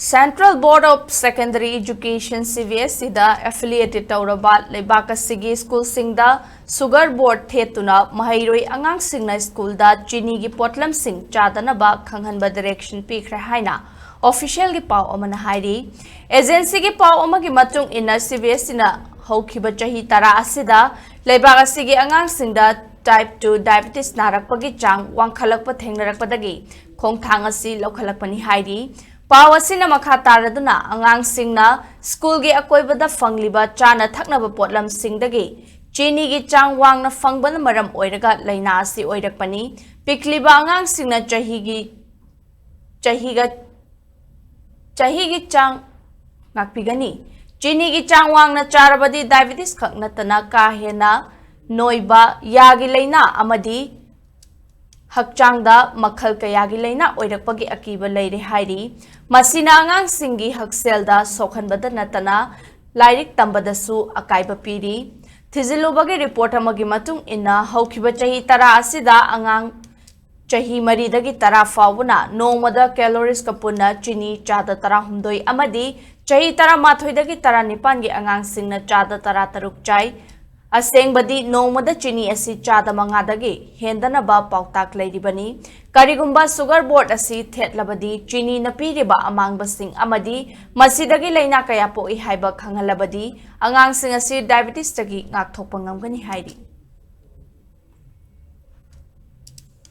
Central Board of Secondary Education CBSE da affiliated tauraba leibaka sigi school singda sugar board thetuna mahairoi angang singna school da chini gi potlam sing chadana ba Khang-Hannaba direction Pikhre haina official gi pau amana hairi agency gi pau amagi matung ina CBSE na hokhiba chahi tara asida leibaka sigi angang singda type 2 diabetes narakpagi chang wangkhalakpa thengnarakpadagi khongthang asi lokhalakpani hairi Pawasina makataraduna angang singna school gi akoibada fangliba chana thaknaba potlam singdagi chini gi changwang na fangbana maram oiraga laina asi oirakpani pikliba angang singna chahi gi chang ngakpigani chini gi changwang na charabadi diabetes khaknatana kahena noiba yagi laina amadi Hakchangda makhal kayagi laina oirakpagi akiba leire hairi masina angang singi hakselda sokhanbada natana lairik tambadasu akaiba piri thizilubagi report amagi matung inna hokhiba chahi tara asida angang chahi maridagi tara fawuna nomada calories kapuna chini chada tara humdoi amadi chahi tara mathoidagi tara nipan gi angang singna chada tara taruk chai Asengbadi nomada chini asi chada mangadagi hendana ba pautak lairibani karigumba sugar board asi thetlabadi chini napiriba amang basing amadi masidagi laina kaya po ihaiba Khang-Hannabadi angang sing asi diabetes tagi ngakthokpa ngamgani hairi